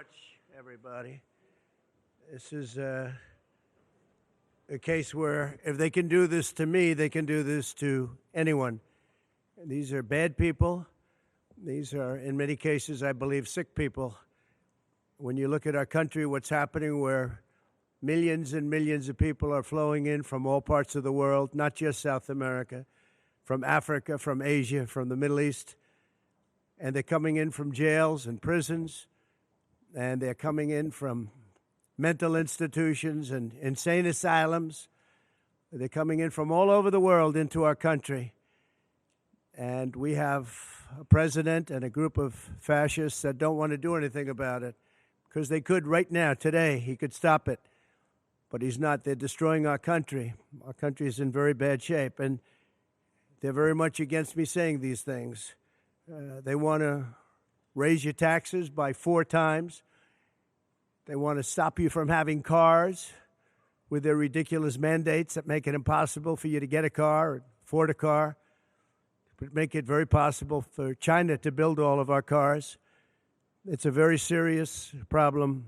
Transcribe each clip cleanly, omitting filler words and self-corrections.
much, everybody. This is a case where if they can do this to me, they can do this to anyone. These are bad people. These are, in many cases, I believe, sick people. When you look at our country, what's happening where millions and millions of people are flowing in from all parts of the world, not just South America, from Africa, from Asia, from the Middle East, and they're coming in from jails and prisons, and they're coming in from mental institutions and insane asylums. They're coming in from all over the world into our country. And we have a president and a group of fascists that don't want to do anything about it because they could right now, today, he could stop it. But he's not. They're destroying our country. Our country is in very bad shape. And they're very much against me saying these things. They want to raise your taxes by 4 times. They want to stop you from having cars with their ridiculous mandates that make it impossible for you to get a car or afford a car. But make it very possible for China to build all of our cars. It's a very serious problem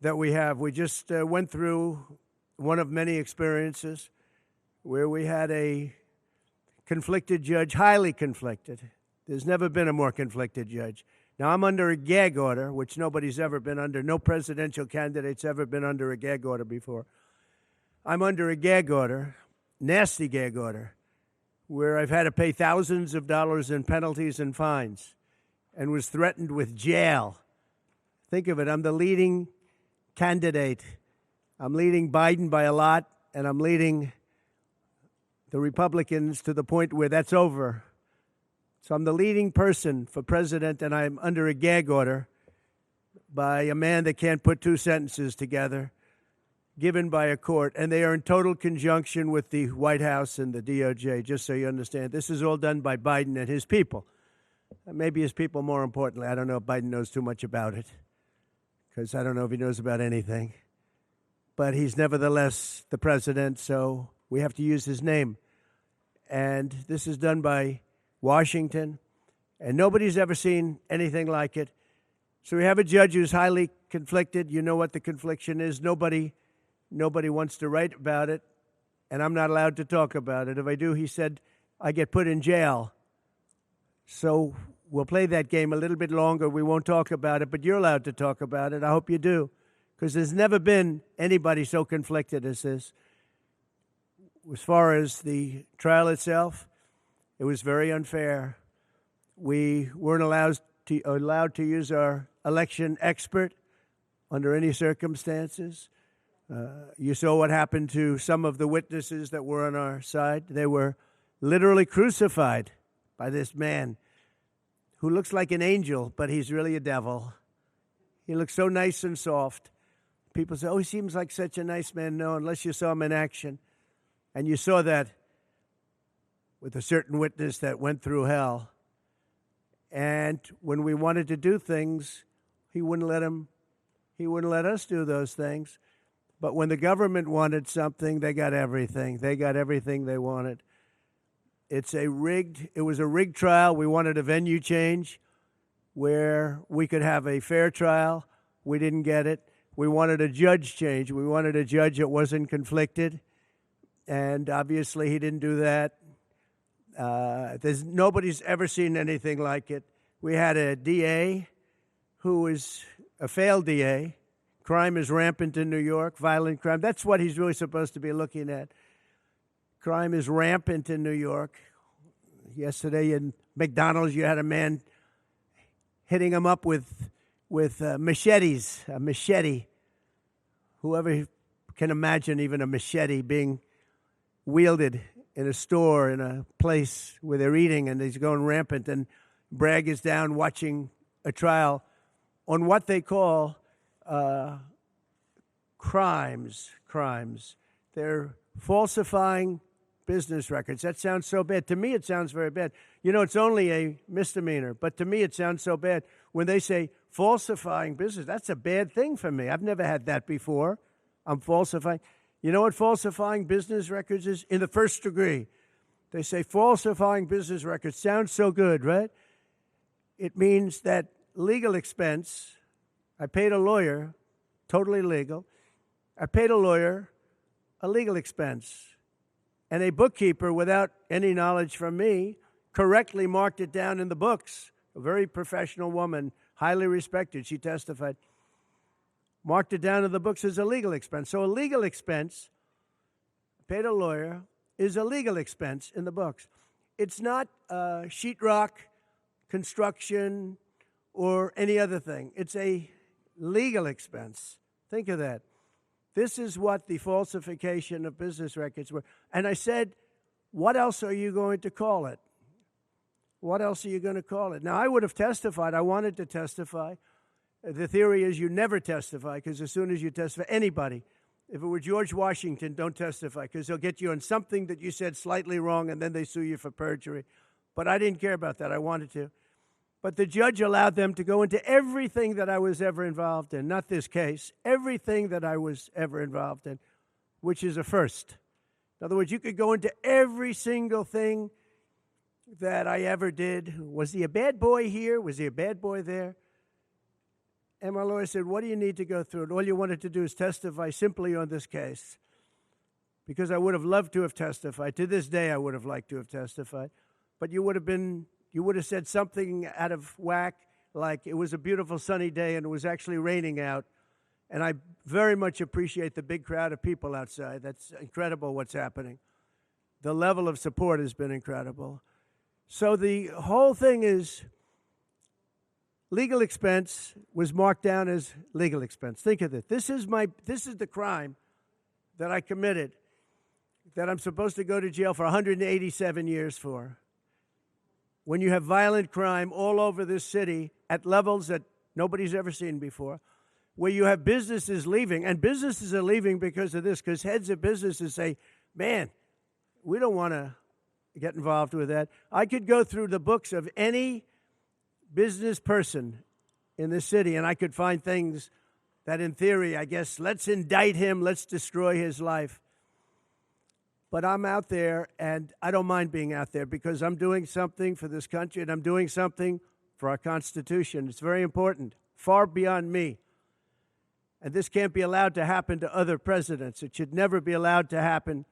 that we have. We just went through one of many experiences where we had a conflicted judge, highly conflicted. There's never been a more conflicted judge. Now, I'm under a gag order, which nobody's ever been under. No presidential candidate's ever been under a gag order before. I'm under a gag order, nasty gag order, where I've had to pay thousands of dollars in penalties and fines and was threatened with jail. Think of it. I'm the leading candidate. I'm leading Biden by a lot, and I'm leading the Republicans to the point where that's over. So I'm the leading person for president, and I'm under a gag order by a man that can't put 2 sentences together, given by a court, and they are in total conjunction with the White House and the DOJ, just so you understand. This is all done by Biden and his people. Maybe his people more importantly. I don't know if Biden knows too much about it, because I don't know if he knows about anything. But he's nevertheless the president, so we have to use his name. And this is done by Washington, and nobody's ever seen anything like it. So we have a judge who's highly conflicted. You know what the confliction is. Nobody wants to write about it, and I'm not allowed to talk about it. If I do, he said, I get put in jail. So we'll play that game a little bit longer. We won't talk about it, but you're allowed to talk about it. I hope you do, because there's never been anybody so conflicted as this. As far as the trial itself, it was very unfair. We weren't allowed to use our election expert under any circumstances. You saw what happened to some of the witnesses that were on our side. They were literally crucified by this man who looks like an angel, but he's really a devil. He looks so nice and soft. People say, oh, he seems like such a nice man. No, unless you saw him in action. And you saw that with a certain witness that went through hell. And when we wanted to do things, he wouldn't let us do those things. But when the government wanted something, they got everything. They got everything they wanted. It was a rigged trial. We wanted a venue change where we could have a fair trial. We didn't get it. We wanted a judge change. We wanted a judge that wasn't conflicted. And obviously he didn't do that. Nobody's ever seen anything like it. We had a DA who was a failed DA. Crime is rampant in New York, violent crime. That's what he's really supposed to be looking at. Crime is rampant in New York. Yesterday in McDonald's, you had a man hitting him up with machetes, a machete. Whoever can imagine even a machete being wielded in a store, in a place where they're eating, and he's going rampant. And Bragg is down watching a trial on what they call crimes. They're falsifying business records. That sounds so bad. To me, it sounds very bad. You know, it's only a misdemeanor, but to me, it sounds so bad. When they say falsifying business, that's a bad thing for me. I've never had that before. I'm falsifying. You know what falsifying business records is? In the first degree. They say falsifying business records. Sounds so good, right? It means that legal expense I paid a lawyer, totally legal. I paid a lawyer a legal expense. And a bookkeeper, without any knowledge from me, correctly marked it down in the books. A very professional woman, highly respected, she testified, marked it down in the books as a legal expense. So a legal expense, paid a lawyer, is a legal expense in the books. It's not sheetrock, construction, or any other thing. It's a legal expense. Think of that. This is what the falsification of business records were. And I said, what else are you going to call it? What else are you going to call it? Now, I would have testified. I wanted to testify. The theory is you never testify, because as soon as you testify, anybody, if it were George Washington, don't testify, because they'll get you on something that you said slightly wrong, and then they sue you for perjury. But I didn't care about that. I wanted to. But the judge allowed them to go into everything that I was ever involved in, not this case, everything that I was ever involved in, which is a first. In other words, you could go into every single thing that I ever did. Was he a bad boy here? Was he a bad boy there? And my lawyer said, what do you need to go through? And all you wanted to do is testify simply on this case, because I would have loved to have testified. To this day, I would have liked to have testified. But you would have said something out of whack, like it was a beautiful sunny day and it was actually raining out. And I very much appreciate the big crowd of people outside. That's incredible what's happening. The level of support has been incredible. So the whole thing is legal expense was marked down as legal expense. Think of it. This is the crime that I committed, that I'm supposed to go to jail for 187 years for. When you have violent crime all over this city at levels that nobody's ever seen before, where you have businesses leaving, and businesses are leaving because of this, because heads of businesses say, man, we don't want to get involved with that. I could go through the books of any business person in this city, and I could find things that, in theory, I guess, let's indict him, let's destroy his life. But I'm out there, and I don't mind being out there, because I'm doing something for this country, and I'm doing something for our Constitution. It's very important, far beyond me. And this can't be allowed to happen to other presidents. It should never be allowed to happen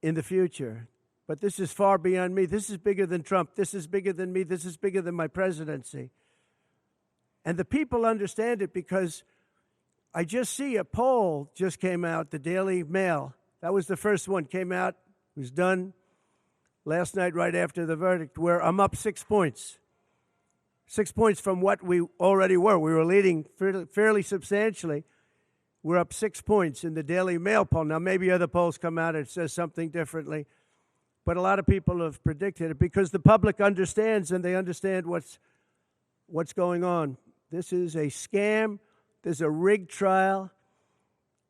in the future. But this is far beyond me. This is bigger than Trump. This is bigger than me. This is bigger than my presidency. And the people understand it, because I just see a poll just came out, the Daily Mail. That was the first one, came out, was done last night right after the verdict, where I'm up 6 points. 6 points from what we already were. We were leading fairly substantially. We're up 6 points in the Daily Mail poll. Now, maybe other polls come out and it says something differently. But a lot of people have predicted it, because the public understands, and they understand what's going on. This is a scam. There's a rigged trial.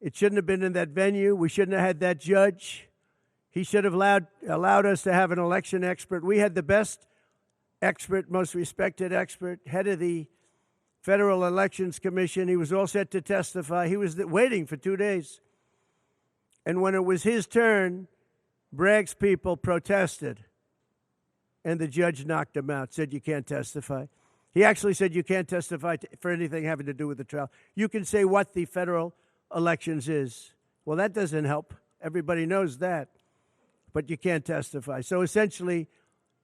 It shouldn't have been in that venue. We shouldn't have had that judge. He should have allowed us to have an election expert. We had the best expert, most respected expert, head of the Federal Elections Commission. He was all set to testify. He was waiting for 2 days. And when it was his turn, Bragg's people protested, and the judge knocked him out, said you can't testify. He actually said you can't testify for anything having to do with the trial. You can say what the federal elections is. Well, that doesn't help. Everybody knows that. But you can't testify. So essentially,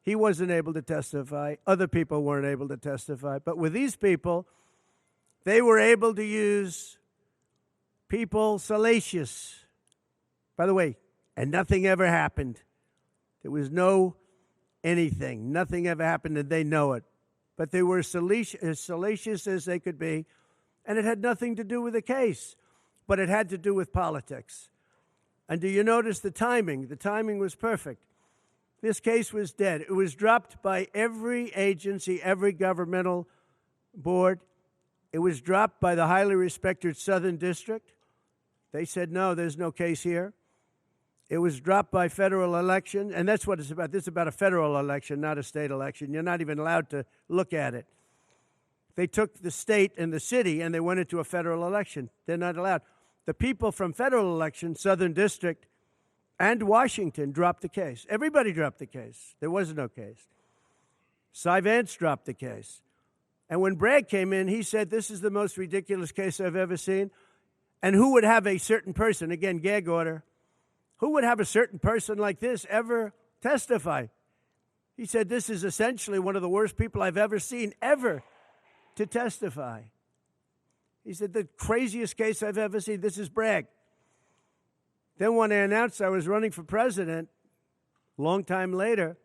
he wasn't able to testify. Other people weren't able to testify. But with these people, they were able to use people salacious. By the way, and nothing ever happened. There was no anything. Nothing ever happened, and they know it. But they were as salacious as they could be, and it had nothing to do with the case, but it had to do with politics. And do you notice the timing? The timing was perfect. This case was dead. It was dropped by every agency, every governmental board. It was dropped by the highly respected Southern District. They said, no, there's no case here. It was dropped by federal election, and that's what it's about. This is about a federal election, not a state election. You're not even allowed to look at it. They took the state and the city, and they went into a federal election. They're not allowed. The people from federal election, Southern District, and Washington dropped the case. Everybody dropped the case. There was no case. Cy Vance dropped the case. And when Bragg came in, he said, this is the most ridiculous case I've ever seen. And who would have a certain person, again, gag order, who would have a certain person like this ever testify? He said, this is essentially one of the worst people I've ever seen ever to testify. He said, the craziest case I've ever seen, this is Bragg. Then when I announced I was running for president, a long time later,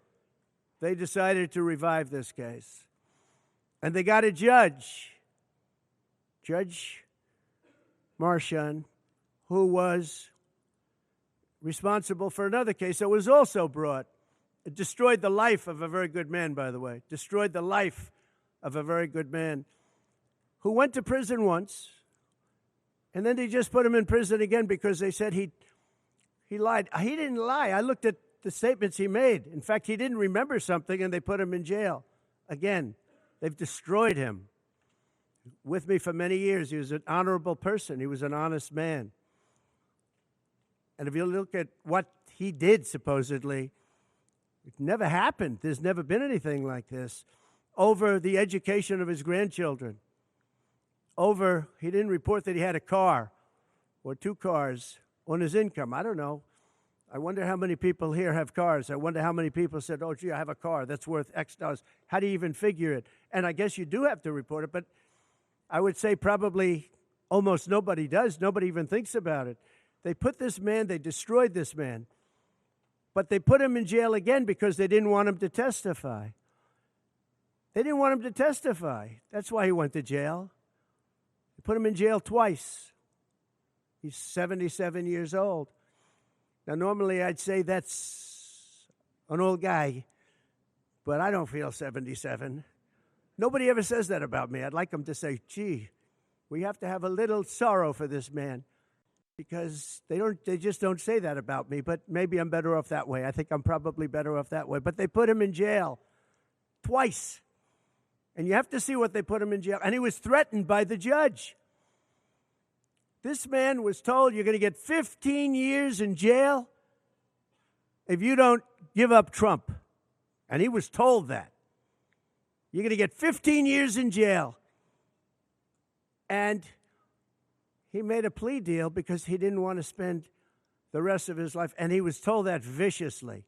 they decided to revive this case. And they got a judge, Judge Marchand, who was responsible for another case that was also brought. It destroyed the life of a very good man, by the way. Destroyed the life of a very good man who went to prison once, and then they just put him in prison again because they said he lied. He didn't lie. I looked at the statements he made. In fact, he didn't remember something, and they put him in jail. Again, they've destroyed him. With me for many years, he was an honorable person. He was an honest man. And if you look at what he did, supposedly, it never happened. There's never been anything like this. Over the education of his grandchildren. Over, he didn't report that he had a car or 2 cars on his income. I don't know. I wonder how many people here have cars. I wonder how many people said, oh, gee, I have a car that's worth X dollars. How do you even figure it? And I guess you do have to report it, but I would say probably almost nobody does. Nobody even thinks about it. They put this man, they destroyed this man, but they put him in jail again because they didn't want him to testify. They didn't want him to testify. That's why he went to jail. They put him in jail twice. He's 77 years old. Now, normally I'd say that's an old guy, but I don't feel 77. Nobody ever says that about me. I'd like them to say, gee, we have to have a little sorrow for this man, because they just don't say that about me, but maybe I'm better off that way. I think I'm probably better off that way. But they put him in jail twice. And you have to see what they put him in jail. And he was threatened by the judge. This man was told, you're going to get 15 years in jail if you don't give up Trump. And he was told that. You're going to get 15 years in jail. And he made a plea deal because he didn't want to spend the rest of his life. And he was told that viciously.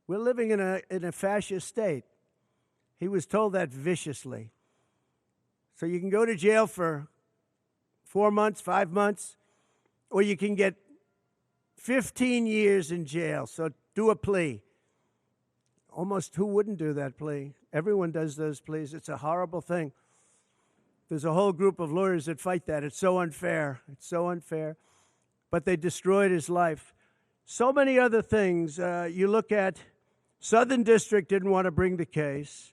We're living in a fascist state. He was told that viciously. So you can go to jail for 4 months, 5 months, or you can get 15 years in jail. So do a plea. Almost who wouldn't do that plea? Everyone does those pleas. It's a horrible thing. There's a whole group of lawyers that fight that. It's so unfair. It's so unfair. But they destroyed his life. So many other things. You look at Southern District didn't want to bring the case.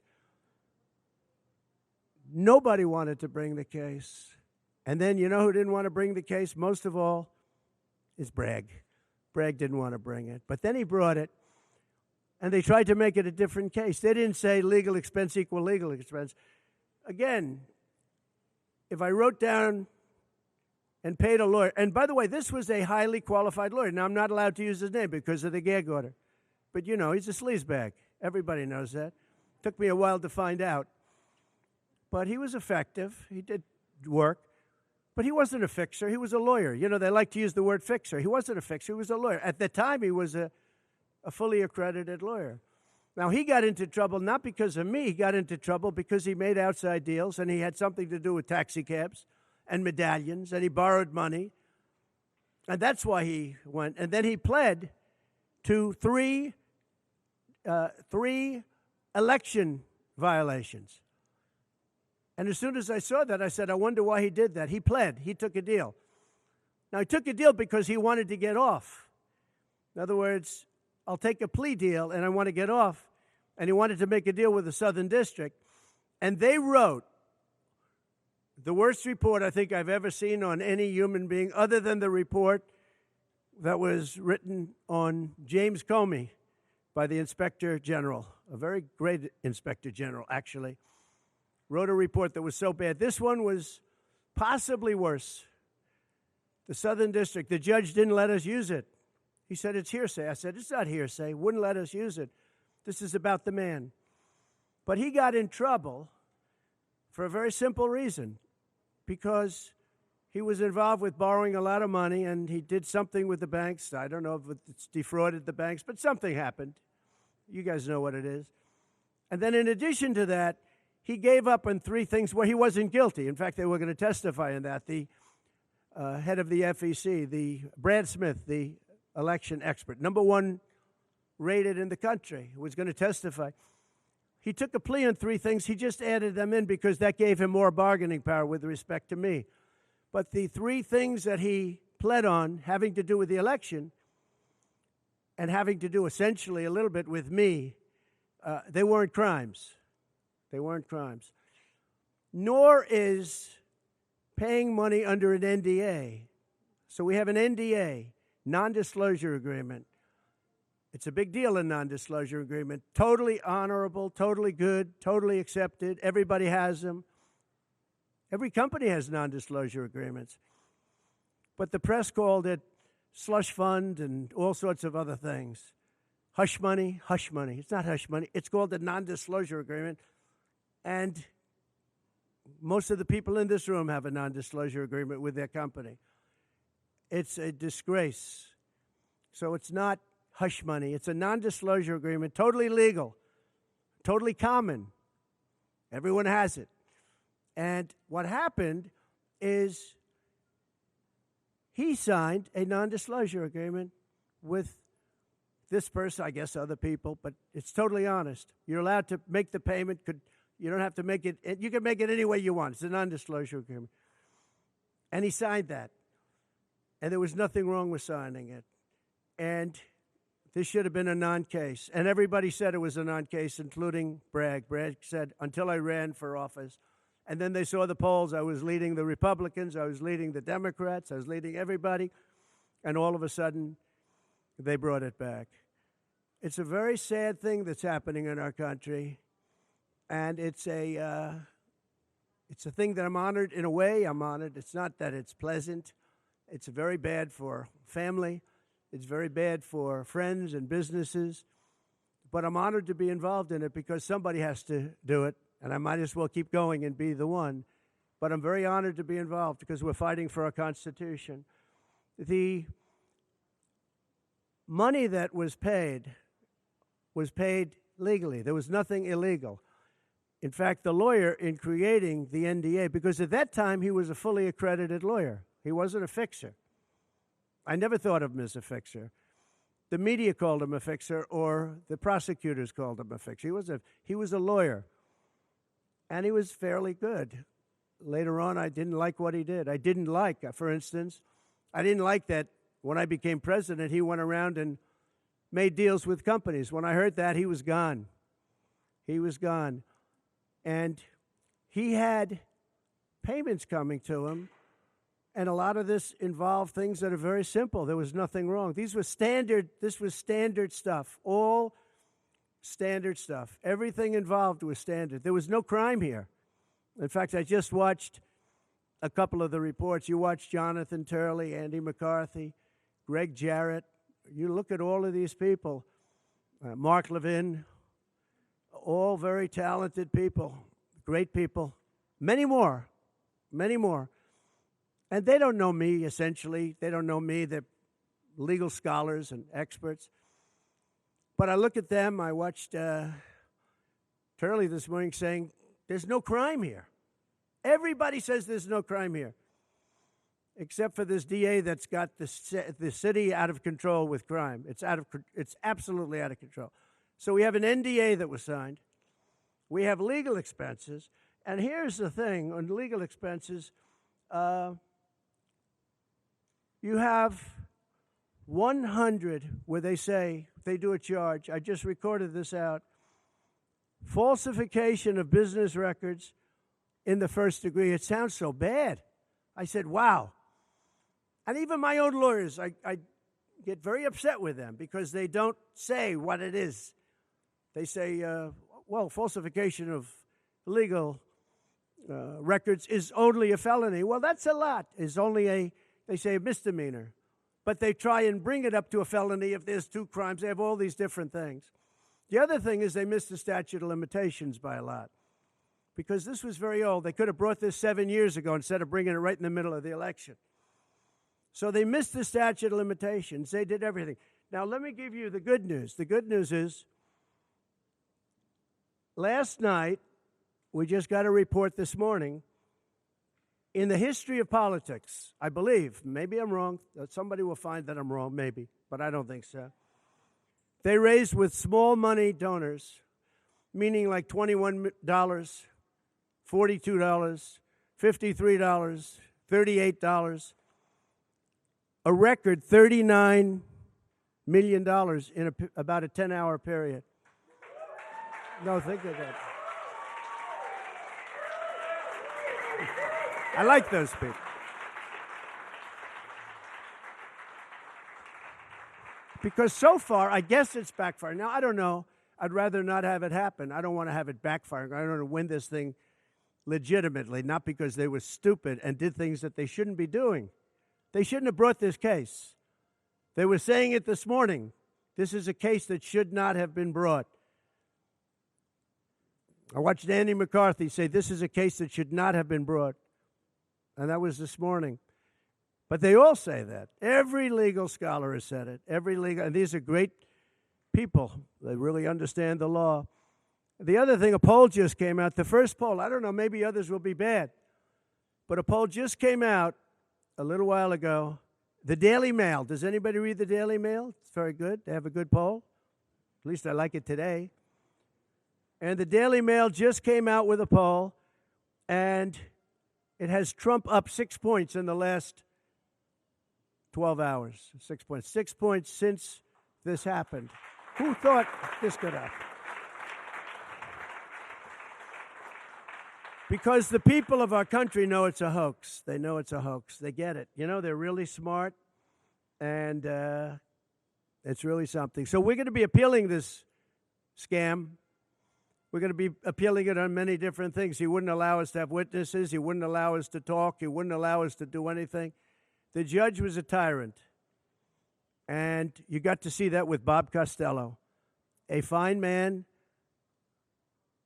Nobody wanted to bring the case. And then you know who didn't want to bring the case? Most of all is Bragg. Bragg didn't want to bring it. But then he brought it. And they tried to make it a different case. They didn't say legal expense equal legal expense. Again, if I wrote down and paid a lawyer, and by the way, this was a highly qualified lawyer. Now, I'm not allowed to use his name because of the gag order. But, you know, he's a sleazebag. Everybody knows that. Took me a while to find out. But he was effective. He did work. But he wasn't a fixer. He was a lawyer. You know, they like to use the word fixer. He wasn't a fixer. He was a lawyer. At the time, he was a fully accredited lawyer. Now, he got into trouble not because of me. He got into trouble because he made outside deals, and he had something to do with taxi cabs and medallions, and he borrowed money. And that's why he went. And then he pled to three election violations. And as soon as I saw that, I said, I wonder why he did that. He pled. He took a deal. Now, he took a deal because he wanted to get off. In other words, I'll take a plea deal, and I want to get off. And he wanted to make a deal with the Southern District. And they wrote the worst report I think I've ever seen on any human being, other than the report that was written on James Comey by the Inspector General, a very great Inspector General, actually. Wrote a report that was so bad. This one was possibly worse. The Southern District, the judge didn't let us use it. He said, it's hearsay. I said, it's not hearsay. Wouldn't let us use it. This is about the man. But he got in trouble for a very simple reason, because he was involved with borrowing a lot of money, and he did something with the banks. I don't know if it's defrauded the banks, but something happened. You guys know what it is. And then in addition to that, he gave up on three things where he wasn't guilty. In fact, they were going to testify in that. The head of the FEC, the Brad Smith, the election expert, #1 rated in the country, was going to testify. He took a plea on three things. He just added them in because that gave him more bargaining power with respect to me. But the three things that he pled on, having to do with the election and having to do essentially a little bit with me, they weren't crimes. They weren't crimes. Nor is paying money under an NDA. So we have an NDA, non-disclosure agreement. It's a big deal, a non-disclosure agreement. Totally honorable, totally good, totally accepted. Everybody has them. Every company has non-disclosure agreements. But the press called it slush fund and all sorts of other things. Hush money, hush money. It's not hush money. It's called a non-disclosure agreement. And most of the people in this room have a non-disclosure agreement with their company. It's a disgrace. So it's not hush money. It's a non-disclosure agreement, totally legal, totally common. Everyone has it. And what happened is he signed a non-disclosure agreement with this person, I guess other people, but it's totally honest. You're allowed to make the payment. You don't have to make it. You can make it any way you want. It's a non-disclosure agreement. And he signed that. And there was nothing wrong with signing it. And this should have been a non-case. And everybody said it was a non-case, including Bragg. Bragg said, until I ran for office. And then they saw the polls. I was leading the Republicans. I was leading the Democrats. I was leading everybody. And all of a sudden, they brought it back. It's a very sad thing that's happening in our country. And it's a thing that I'm honored. In a way, I'm honored. It's not that it's pleasant. It's very bad for family. It's very bad for friends and businesses. But I'm honored to be involved in it because somebody has to do it. And I might as well keep going and be the one. But I'm very honored to be involved because we're fighting for our Constitution. The money that was paid legally. There was nothing illegal. In fact, the lawyer in creating the NDA, because at that time he was a fully accredited lawyer. He wasn't a fixer. I never thought of him as a fixer. The media called him a fixer, or the prosecutors called him a fixer. He was a lawyer. And he was fairly good. Later on, I didn't like what he did. I didn't like, for instance, I didn't like that when I became president, he went around and made deals with companies. When I heard that, he was gone. He was gone. And he had payments coming to him, and a lot of this involved things that are very simple. There was nothing wrong. This was standard stuff, all standard stuff. Everything involved was standard. There was no crime here. In fact, I just watched a couple of the reports. You watched Jonathan Turley, Andy McCarthy, Greg Jarrett. You look at all of these people, Mark Levin, all very talented people, great people, many more. And they don't know me, essentially. They don't know me. They're legal scholars and experts. But I look at them. I watched Turley this morning saying, there's no crime here. Everybody says there's no crime here, except for this DA that's got the city out of control with crime. It's absolutely out of control. So we have an NDA that was signed. We have legal expenses. And here's the thing on legal expenses. You have 100 where they say, they do a charge. I just recorded this out. Falsification of business records in the first degree. It sounds so bad. I said, wow. And even my own lawyers, I get very upset with them because they don't say what it is. They say, well, falsification of legal records is only a felony. Well, that's a lot. It's only they say a misdemeanor. But they try and bring it up to a felony if there's two crimes. They have all these different things. The other thing is they miss the statute of limitations by a lot. because this was very old. They could have brought this 7 years ago instead of bringing it right in the middle of the election. So they missed the statute of limitations. They did everything. Now, let me give you the good news. The good news is, last night, we just got a report this morning, in the history of politics, I believe, maybe I'm wrong, somebody will find that I'm wrong, maybe, but I don't think so. They raised with small money donors, meaning like $21, $42, $53, $38, a record $39 million in about a 10-hour period. No, think of that. I like those people. Because so far, I guess it's backfiring. Now, I don't know. I'd rather not have it happen. I don't want to have it backfiring. I don't want to win this thing legitimately, not because they were stupid and did things that they shouldn't be doing. They shouldn't have brought this case. They were saying it this morning. This is a case that should not have been brought. I watched Andy McCarthy say this is a case that should not have been brought. And that was this morning. But they all say that. Every legal scholar has said it. And these are great people. They really understand the law. The other thing, a poll just came out. The first poll, I don't know, maybe others will be bad. But a poll just came out a little while ago. The Daily Mail. Does anybody read the Daily Mail? It's very good. They have a good poll. At least I like it today. And the Daily Mail just came out with a poll, and it has Trump up 6 points in the last 12 hours. 6 points. 6 points since this happened. Who thought this could happen? Because the people of our country know it's a hoax. They know it's a hoax. They get it. You know, they're really smart, and it's really something. So we're going to be appealing this scam. We're going to be appealing it on many different things. He wouldn't allow us to have witnesses. He wouldn't allow us to talk. He wouldn't allow us to do anything. The judge was a tyrant. And you got to see that with Bob Costello, a fine man.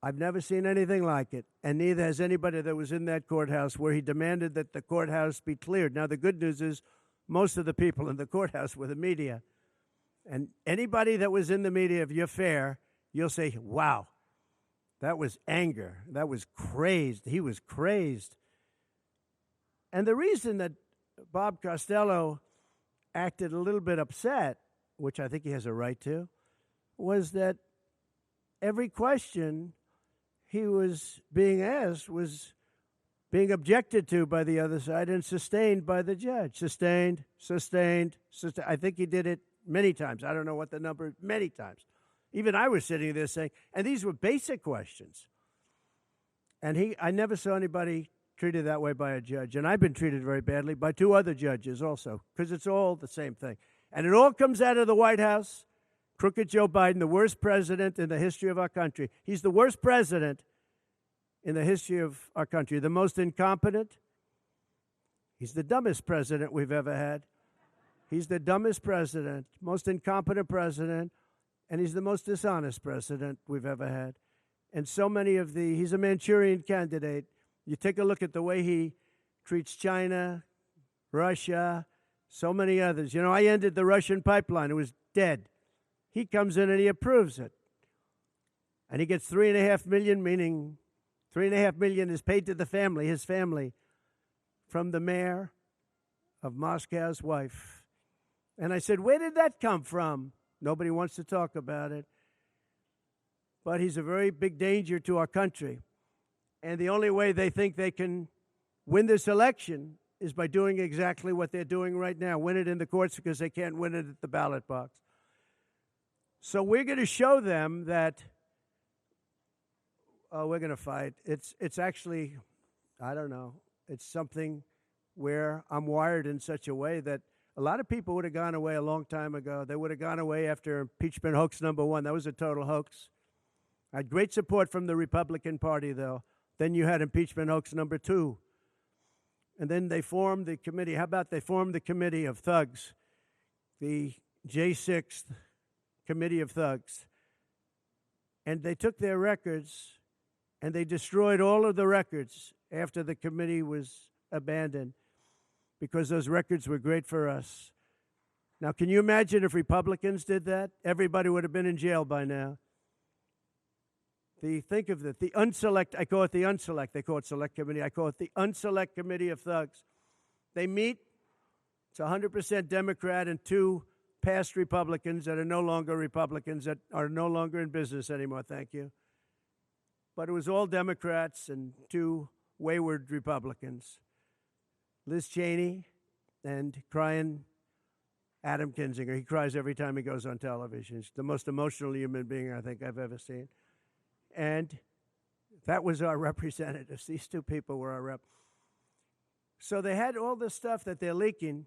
I've never seen anything like it, and neither has anybody that was in that courthouse, where he demanded that the courthouse be cleared. Now, the good news is most of the people in the courthouse were the media. And anybody that was in the media, if you're fair, you'll say, wow, that was anger. That was crazed. He was crazed. And the reason that Bob Costello acted a little bit upset, which I think he has a right to, was that every question he was being asked was being objected to by the other side and sustained by the judge. Sustained. I think he did it many times. I don't know what the number, many times. Even I was sitting there saying, and these were basic questions. And I never saw anybody treated that way by a judge. And I've been treated very badly by two other judges also, because it's all the same thing. And it all comes out of the White House. Crooked Joe Biden, the worst president in the history of our country. He's the worst president in the history of our country. The most incompetent. He's the dumbest president we've ever had. He's the dumbest president, most incompetent president, and he's the most dishonest president we've ever had. And so many he's a Manchurian candidate. You take a look at the way he treats China, Russia, so many others. You know, I ended the Russian pipeline. It was dead. He comes in and he approves it. And he gets $3.5 million, meaning $3.5 million is paid to the family, his family, from the mayor of Moscow's wife. And I said, where did that come from? Nobody wants to talk about it. But he's a very big danger to our country. And the only way they think they can win this election is by doing exactly what they're doing right now. Win it in the courts because they can't win it at the ballot box. So we're going to show them that we're going to fight. It's actually, I don't know, it's something where I'm wired in such a way that a lot of people would have gone away a long time ago. They would have gone away after impeachment hoax number 1. That was a total hoax. I had great support from the Republican Party, though. Then you had impeachment hoax number 2. And then they formed the committee. How about they formed the committee of thugs, the J6 committee of thugs. And they took their records and they destroyed all of the records after the committee was abandoned because those records were great for us. Now, can you imagine if Republicans did that? Everybody would have been in jail by now. Think of it, the unselect, I call it the unselect, they call it select committee, I call it the unselect committee of thugs. They meet, it's 100% Democrat and 2 past Republicans that are no longer Republicans, that are no longer in business anymore, thank you. But it was all Democrats and 2 wayward Republicans. Liz Cheney and crying Adam Kinzinger. He cries every time he goes on television. He's the most emotional human being I think I've ever seen. And that was our representatives. These 2 people were our rep. So they had all this stuff that they're leaking.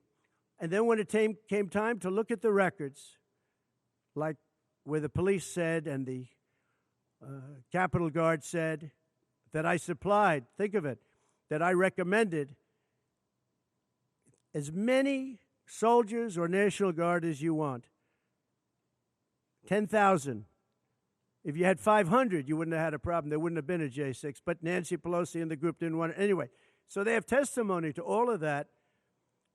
And then when it came time to look at the records, like where the police said and the Capitol Guard said that I supplied, think of it, that I recommended as many soldiers or National Guard as you want. 10,000. If you had 500, you wouldn't have had a problem. There wouldn't have been a J6. But Nancy Pelosi and the group didn't want it. Anyway, so they have testimony to all of that,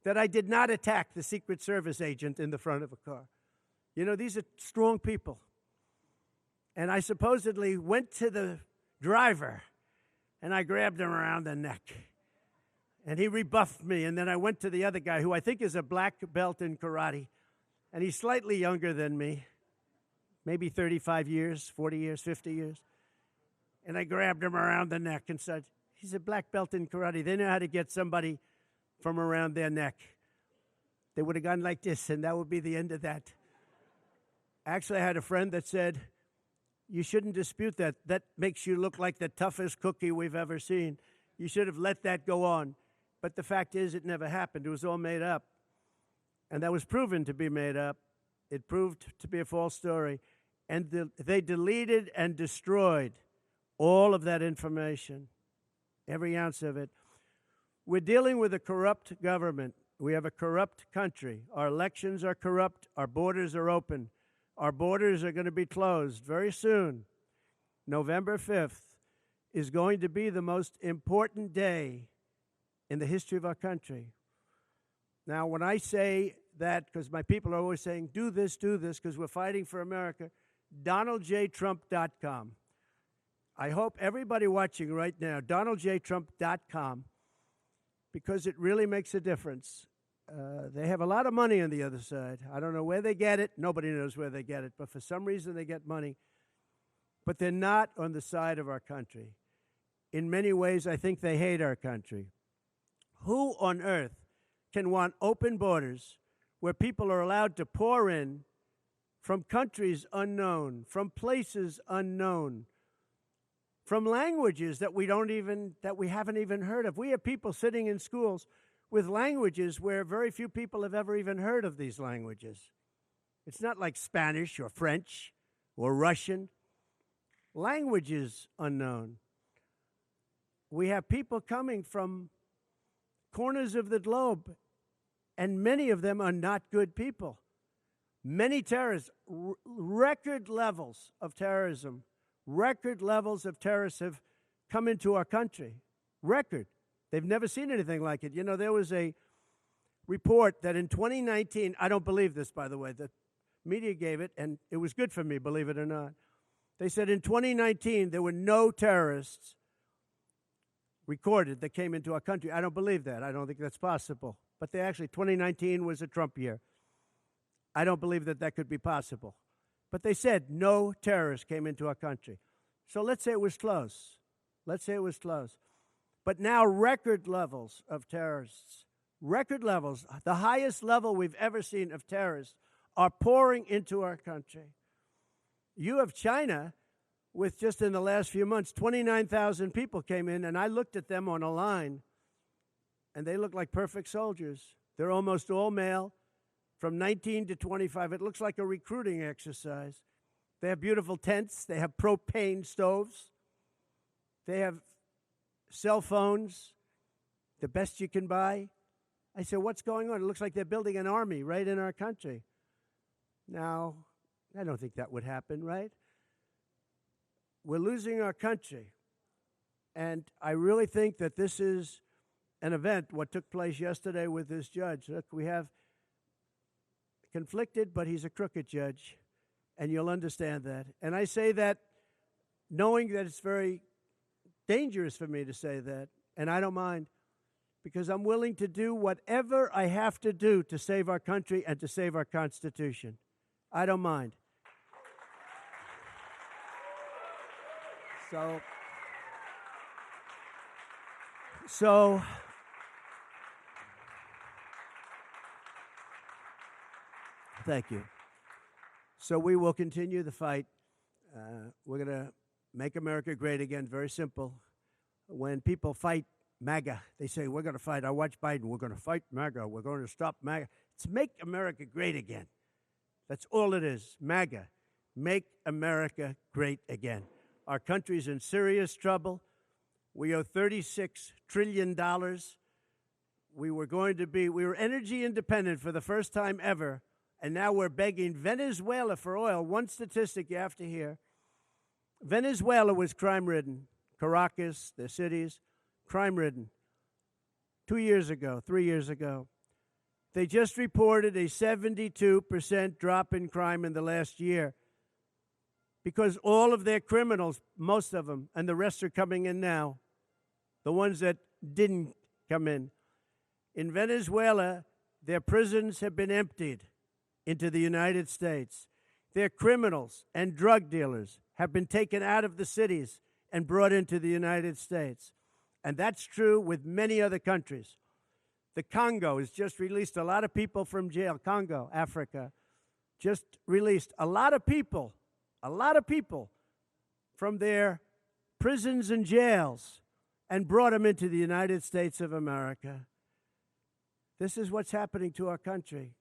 that I did not attack the Secret Service agent in the front of a car. You know, these are strong people. And I supposedly went to the driver, and I grabbed him around the neck. And he rebuffed me. And then I went to the other guy, who I think is a black belt in karate. And he's slightly younger than me. Maybe 35 years, 40 years, 50 years. And I grabbed him around the neck and said, he's a black belt in karate. They know how to get somebody from around their neck. They would have gone like this, and that would be the end of that. Actually, I had a friend that said, you shouldn't dispute that. That makes you look like the toughest cookie we've ever seen. You should have let that go on. But the fact is, it never happened. It was all made up. And that was proven to be made up. It proved to be a false story. And they deleted and destroyed all of that information, every ounce of it. We're dealing with a corrupt government. We have a corrupt country. Our elections are corrupt. Our borders are open. Our borders are going to be closed very soon. November 5th is going to be the most important day in the history of our country. Now, when I say that, because my people are always saying, do this, because we're fighting for America, DonaldJTrump.com. I hope everybody watching right now, DonaldJTrump.com, because it really makes a difference. They have a lot of money on the other side. I don't know where they get it. Nobody knows where they get it. But for some reason, they get money. But they're not on the side of our country. In many ways, I think they hate our country. Who on earth can want open borders where people are allowed to pour in from countries unknown, from places unknown, from languages that we haven't even heard of? We have people sitting in schools with languages where very few people have ever even heard of these languages. It's not like Spanish or French or Russian. Languages unknown. We have people coming from corners of the globe, and many of them are not good people. Many terrorists, record levels of terrorism, record levels of terrorists have come into our country. Record. They've never seen anything like it. You know, there was a report that in 2019, I don't believe this, by the way, the media gave it, and it was good for me, believe it or not. They said in 2019, there were no terrorists recorded that came into our country. I don't believe that. I don't think that's possible. But 2019 was a Trump year. I don't believe that that could be possible. But they said no terrorists came into our country. So let's say it was close. Let's say it was close. But now record levels of terrorists, record levels, the highest level we've ever seen of terrorists are pouring into our country. You have China with just in the last few months, 29,000 people came in, and I looked at them on a line, and they look like perfect soldiers. They're almost all male, from 19 to 25. It looks like a recruiting exercise. They have beautiful tents. They have propane stoves. They have cell phones, the best you can buy. I said, what's going on? It looks like they're building an army right in our country. Now, I don't think that would happen, right? We're losing our country. And I really think that this is an event, what took place yesterday with this judge. Look, we have conflicted, but he's a crooked judge, and you'll understand that. And I say that knowing that it's very dangerous for me to say that, and I don't mind, because I'm willing to do whatever I have to do to save our country and to save our Constitution. I don't mind. So thank you. So we will continue the fight. We're going to make America great again. Very simple. When people fight MAGA, they say, we're going to fight. I watch Biden. We're going to fight MAGA. We're going to stop MAGA. It's make America great again. That's all it is. MAGA. Make America great again. Our country's in serious trouble. We owe $36 trillion. We were energy independent for the first time ever. And now we're begging Venezuela for oil. One statistic you have to hear. Venezuela was crime-ridden. Caracas, their cities, crime-ridden. 2 years ago, 3 years ago. They just reported a 72% drop in crime in the last year because all of their criminals, most of them, and the rest are coming in now, the ones that didn't come in. In Venezuela, their prisons have been emptied into the United States. Their criminals and drug dealers have been taken out of the cities and brought into the United States. And that's true with many other countries. The Congo has just released a lot of people from jail. Congo, Africa, just released a lot of people from their prisons and jails and brought them into the United States of America. This is what's happening to our country.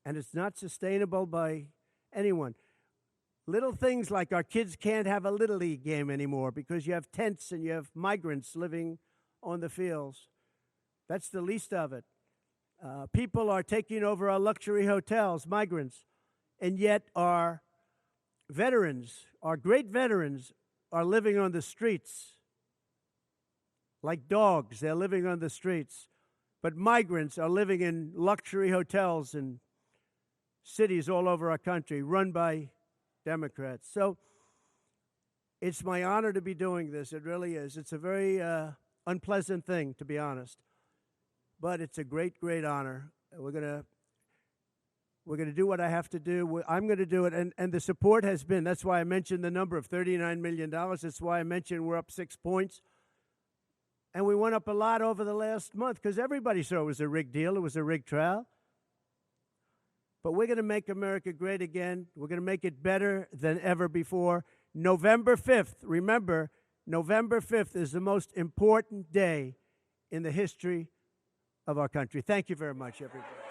And it's not sustainable by anyone. Little things like our kids can't have a Little League game anymore because you have tents and you have migrants living on the fields. That's the least of it. People are taking over our luxury hotels, migrants, and yet our veterans, our great veterans, are living on the streets. Like dogs, they're living on the streets. But migrants are living in luxury hotels and cities all over our country, run by Democrats. So it's my honor to be doing this. It really is. It's a very unpleasant thing, to be honest. But it's a great, great honor. We're gonna do what I have to do. I'm going to do it. And the support has been, that's why I mentioned the number of $39 million. That's why I mentioned we're up 6 points. And we went up a lot over the last month because everybody saw it was a rigged deal. It was a rigged trial. But we're going to make America great again. We're going to make it better than ever before. November 5th, remember, November 5th is the most important day in the history of our country. Thank you very much, everybody.